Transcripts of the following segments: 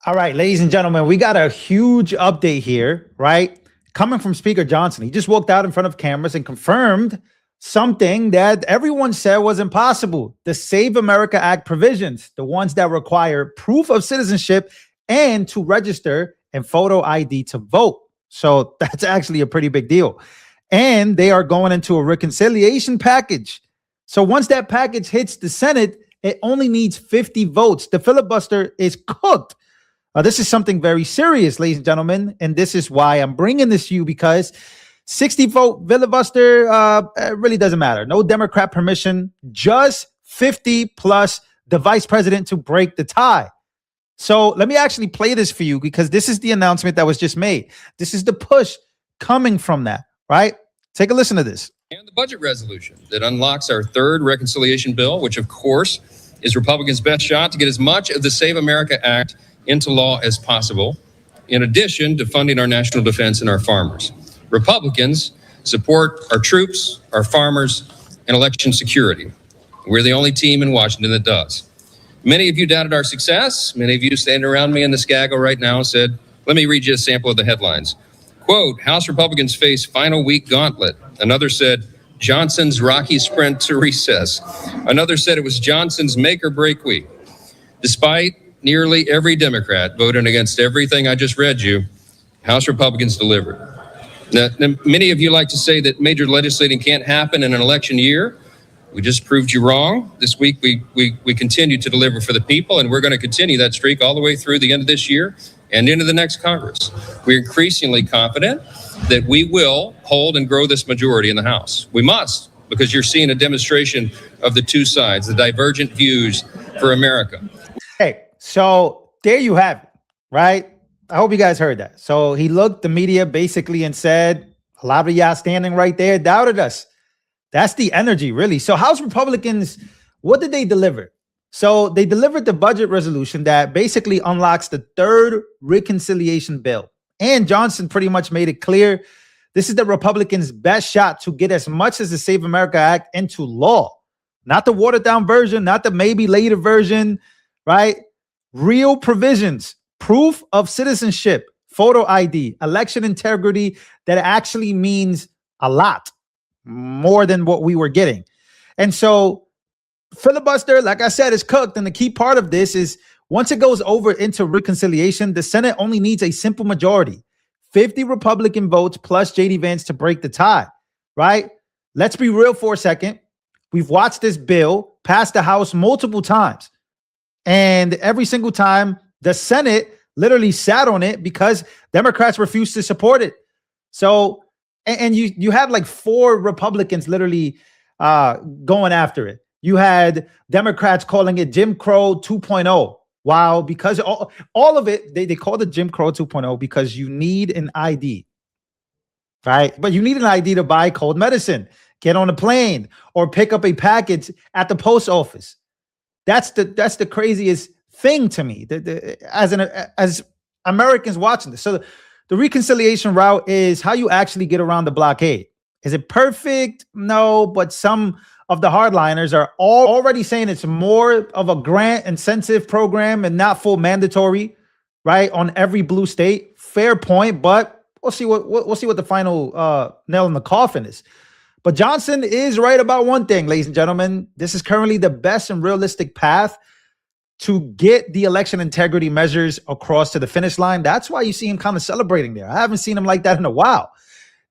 All right, ladies and gentlemen, we got a huge update here, right? Coming from Speaker Johnson. He just walked out in front of cameras and confirmed something that everyone said was impossible. The Save America Act provisions, the ones that require proof of citizenship and to register and photo ID to vote. So that's actually a pretty big deal. And they are going into a reconciliation package. So once that package hits the Senate, it only needs 50 votes. The filibuster is cooked. This is something very serious, ladies and gentlemen, and this is why I'm bringing this to you, because 60-vote filibuster it really doesn't matter. No Democrat permission, just 50 plus the vice president to break the tie. So let me actually play this for you, because this is the announcement that was just made. This is the push coming from that, right? Take a listen to this. And the budget resolution that unlocks our third reconciliation bill, which of course is Republicans' best shot to get as much of the Save America Act into law as possible, in addition to funding our national defense and our farmers. Republicans support our troops, our farmers, and election security. We're the only team in Washington that does. Many of you doubted our success. Many of you standing around me in the Skaggle right now said, let me read you a sample of the headlines. Quote, House Republicans face final week gauntlet. Another said, Johnson's rocky sprint to recess. Another said it was Johnson's make or break week. Despite nearly every Democrat voting against everything I just read you, House Republicans delivered. Now, many of you like to say that major legislating can't happen in an election year. We just proved you wrong. This week, we continue to deliver for the people, and we're going to continue that streak all the way through the end of this year and into the next Congress. We're increasingly confident that we will hold and grow this majority in the House. We must, because you're seeing a demonstration of the two sides, the divergent views for America. Hey, so there you have it, right? I hope you guys heard that. So he looked the media basically and said, a lot of y'all standing right there doubted us. That's the energy, really. So House Republicans, what did they deliver? So they delivered the budget resolution that basically unlocks the third reconciliation bill. And Johnson pretty much made it clear this is the Republicans' best shot to get as much as the Save America Act into law. Not the watered down version, not the maybe later version, right? Real provisions, proof of citizenship, photo ID, election integrity, that actually means a lot more than what we were getting. And so filibuster, like I said, is cooked. And the key part of this is once it goes over into reconciliation, the Senate only needs a simple majority, 50 Republican votes plus JD Vance to break the tie, right? Let's be real for a second. We've watched this bill pass the House multiple times. And every single time the Senate literally sat on it because Democrats refused to support it. So, and you had like 4 Republicans literally going after it. You had Democrats calling it Jim Crow 2.0. Wow, because all of it, they called it Jim Crow 2.0 because you need an ID, right? But you need an ID to buy cold medicine, get on a plane, or pick up a package at the post office. That's the craziest thing to me, as Americans watching this. So the reconciliation route is how you actually get around the blockade. Is it perfect? No, but some of the hardliners are already saying it's more of a grant incentive program and not full mandatory, right? On every blue state. Fair point, but we'll see what the final nail in the coffin is. But Johnson is right about one thing, ladies and gentlemen. This is currently the best and realistic path to get the election integrity measures across to the finish line. That's why you see him kind of celebrating there. I haven't seen him like that in a while.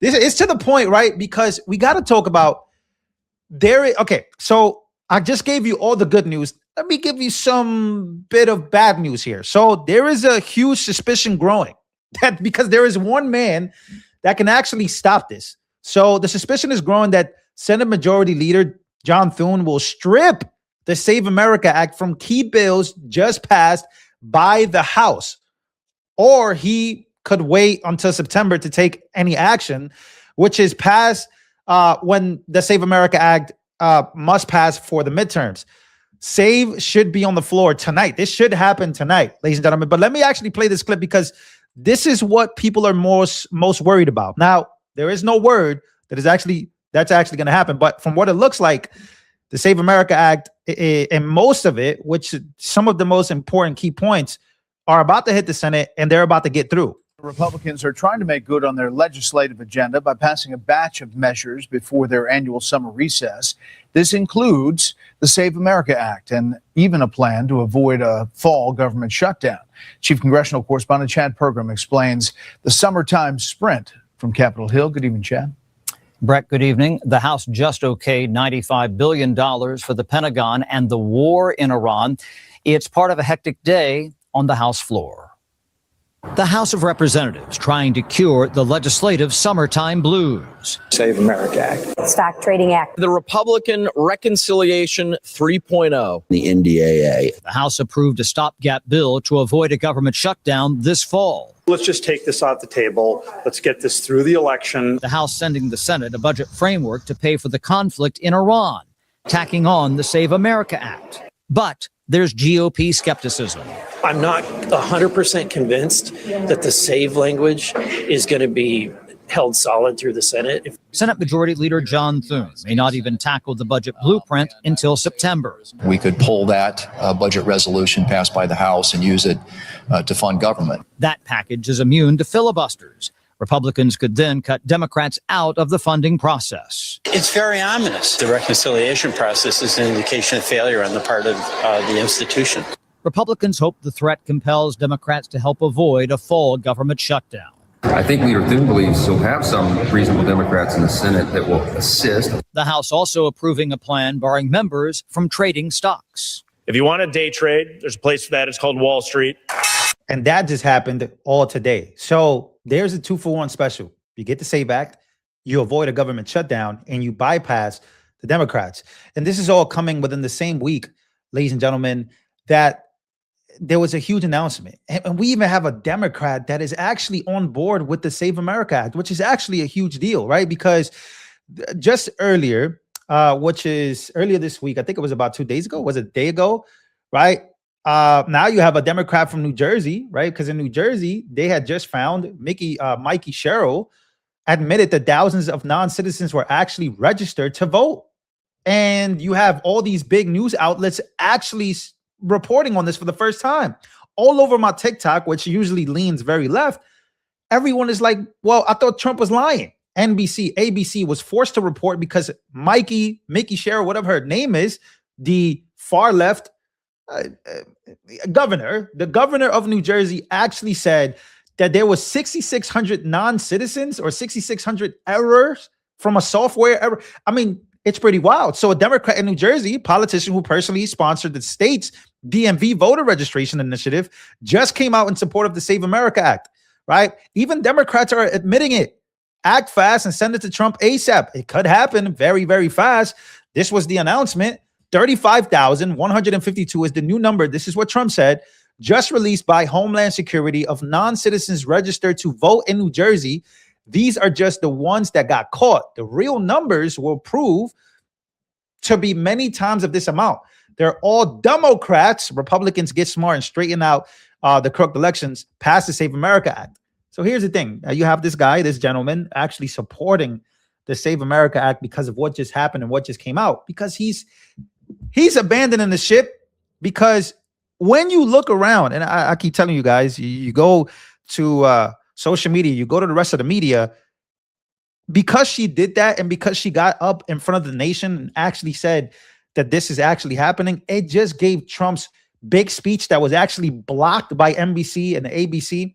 This is to the point, right? Because we got to talk about okay, so I just gave you all the good news. Let me give you some bit of bad news here. So there is a huge suspicion growing that because there is one man that can actually stop this. So the suspicion is growing that Senate Majority Leader John Thune will strip the Save America Act from key bills just passed by the House, or he could wait until September to take any action, which is passed when the Save America Act must pass for the midterms. Save should be on the floor tonight. This should happen tonight, ladies and gentlemen. But let me actually play this clip because this is what people are most worried about. Now, there is no word that's actually going to happen. But from what it looks like, the Save America Act and most of it, which some of the most important key points are about to hit the Senate and they're about to get through. Republicans are trying to make good on their legislative agenda by passing a batch of measures before their annual summer recess. This includes the Save America Act and even a plan to avoid a fall government shutdown. Chief Congressional Correspondent Chad Pergram explains the summertime sprint from Capitol Hill. Good evening, Chad. Brett, good evening. The House just okayed $95 billion for the Pentagon and the war in Iran. It's part of a hectic day on the House floor. The House of Representatives trying to cure the legislative summertime blues. Save America Act. Stock Trading Act. The Republican Reconciliation 3.0. The NDAA. The House approved a stopgap bill to avoid a government shutdown this fall. Let's just take this off the table. Let's get this through the election. The House sending the Senate a budget framework to pay for the conflict in Iran, tacking on the Save America Act. But there's GOP skepticism. I'm not 100% convinced that the save language is going to be held solid through the Senate. Senate Majority Leader John Thune may not even tackle the budget blueprint until September. We could pull that budget resolution passed by the House and use it to fund government. That package is immune to filibusters. Republicans could then cut Democrats out of the funding process. It's very ominous. The reconciliation process is an indication of failure on the part of the institution. Republicans hope the threat compels Democrats to help avoid a fall government shutdown. I think Leader Thune believes he'll have some reasonable Democrats in the Senate that will assist. The House also approving a plan barring members from trading stocks. If you want to day trade, there's a place for that. It's called Wall Street. And that just happened all today. So there's a 2-for-1 special. You get the SAVE Act, you avoid a government shutdown, and you bypass the Democrats. And this is all coming within the same week, ladies and gentlemen, that there was a huge announcement. And we even have a Democrat that is actually on board with the Save America Act, which is actually a huge deal, right? Because just earlier, which is earlier this week, I think it was about 2 days ago, was it a day ago, right? Now you have a Democrat from New Jersey, right? Because in New Jersey, they had just found Mikey Sherrill admitted that thousands of non-citizens were actually registered to vote. And you have all these big news outlets actually reporting on this for the first time. All over my TikTok, which usually leans very left, everyone is like, well, I thought Trump was lying. NBC, ABC was forced to report because Mickey Sherrill, whatever her name is, the far left governor, the governor of New Jersey actually said that there was 6,600 non-citizens or 6,600 errors from a software error. I mean, it's pretty wild. So a Democrat in New Jersey, politician who personally sponsored the state's DMV voter registration initiative, just came out in support of the Save America Act, right? Even Democrats are admitting it. Act fast and send it to Trump ASAP. It could happen very, very fast. This was the announcement. 35,152 is the new number. This is what Trump said, just released by Homeland Security of non-citizens registered to vote in New Jersey. These are just the ones that got caught. The real numbers will prove to be many times of this amount. They're all Democrats. Republicans get smart and straighten out the crooked elections, pass the Save America Act. So here's the thing. You have this guy, this gentleman, actually supporting the Save America Act because of what just happened and what just came out. Because he's abandoning the ship. Because when you look around, and I keep telling you guys, you go to social media, you go to the rest of the media, because she did that and because she got up in front of the nation and actually said that this is actually happening, it just gave Trump's big speech that was actually blocked by NBC and the ABC.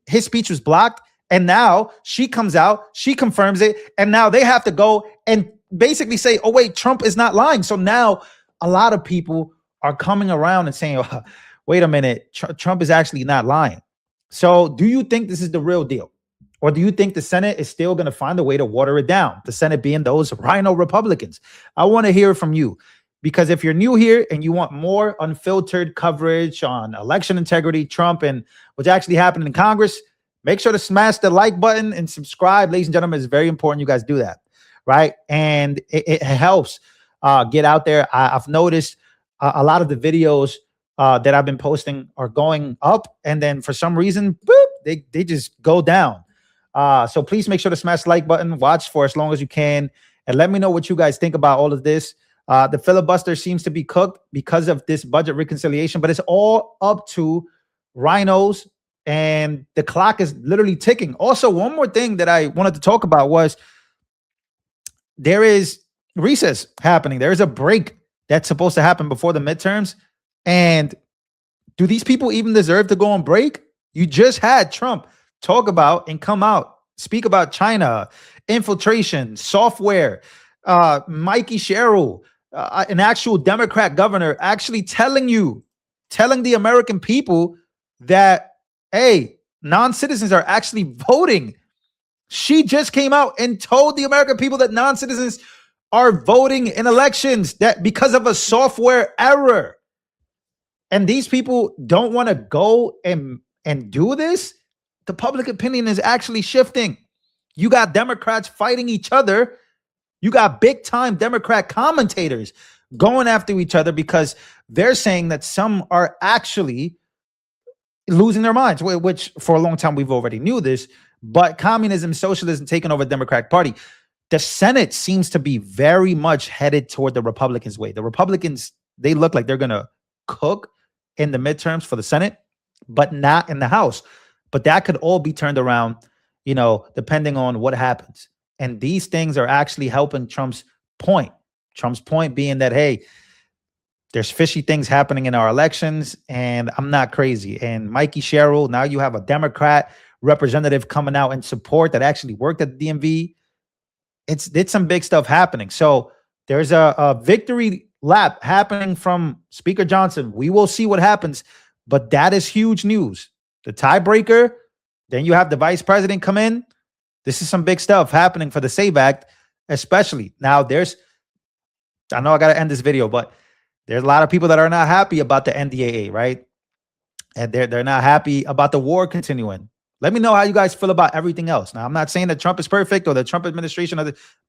His speech was blocked, and now she comes out, she confirms it, and now they have to go and basically say, oh wait, Trump is not lying. So now a lot of people are coming around and saying, oh, wait a minute, Trump is actually not lying. So do you think this is the real deal? Or do you think the Senate is still going to find a way to water it down? The Senate being those rhino Republicans. I want to hear from you, because if you're new here and you want more unfiltered coverage on election integrity, Trump, and what's actually happening in Congress, make sure to smash the like button and subscribe. Ladies and gentlemen, it's very important you guys do that, right? And it helps get out there. I've noticed a lot of the videos that I've been posting are going up, and then for some reason, boop, they just go down. So please make sure to smash the like button, watch for as long as you can, and let me know what you guys think about all of this. The filibuster seems to be cooked because of this budget reconciliation, but it's all up to rhinos, and the clock is literally ticking. Also, one more thing that I wanted to talk about was there is recess happening. There is a break that's supposed to happen before the midterms. And do these people even deserve to go on break? You just had Trump talk about and come out, speak about China, infiltration, software, Mikey Sherrill, an actual Democrat governor, actually telling the American people that, hey, non-citizens are actually voting. She just came out and told the American people that non-citizens are voting in elections that because of a software error. And these people don't want to go and do this. The public opinion is actually shifting. You got Democrats fighting each other. You got big time Democrat commentators going after each other because they're saying that some are actually losing their minds, which for a long time we've already knew this, but communism, socialism taking over the Democratic Party. The Senate seems to be very much headed toward the Republicans' way. The Republicans, they look like they're going to cook in the midterms for the Senate, but not in the House. But that could all be turned around, depending on what happens. And these things are actually helping Trump's point. Trump's point being that, hey, there's fishy things happening in our elections, and I'm not crazy. And Mikey Sherrill, now you have a Democrat representative coming out in support that actually worked at the DMV. It's some big stuff happening. So there's a victory lap happening from Speaker Johnson. We will see what happens, but that is huge news. The tiebreaker, then you have the vice president come in. This is some big stuff happening for the SAVE Act, especially. Now I know I got to end this video, but there's a lot of people that are not happy about the NDAA, right? And they're not happy about the war continuing. Let me know how you guys feel about everything else. Now, I'm not saying that Trump is perfect or the Trump administration,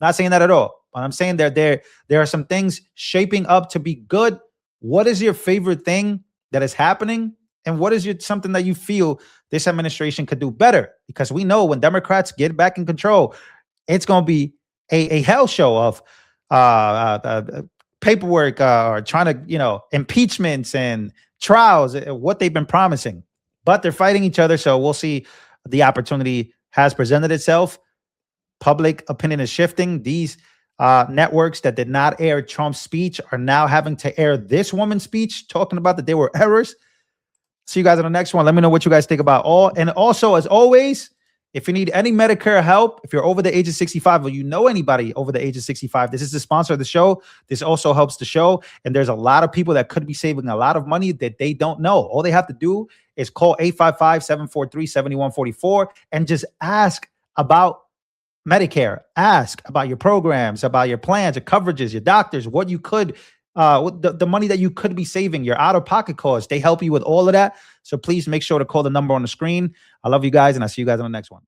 not saying that at all. But I'm saying that there are some things shaping up to be good. What is your favorite thing that is happening? And what is something that you feel this administration could do better? Because we know when Democrats get back in control, it's going to be a hell show of paperwork or trying to, impeachments and trials, what they've been promising. But they're fighting each other, so we'll see. The opportunity has presented itself. Public opinion is shifting. These networks that did not air Trump's speech are now having to air this woman's speech, talking about that there were errors. See you guys on the next one. Let me know what you guys think about all. And also, as always, if you need any Medicare help, if you're over the age of 65 or you know anybody over the age of 65, this is the sponsor of the show. This also helps the show. And there's a lot of people that could be saving a lot of money that they don't know. All they have to do is call 855-743-7144 and just ask about Medicare. Ask about your programs, about your plans, your coverages, your doctors, what you could, the money that you could be saving, your out-of-pocket costs. They help you with all of that. So please make sure to call the number on the screen. I love you guys, and I'll see you guys on the next one.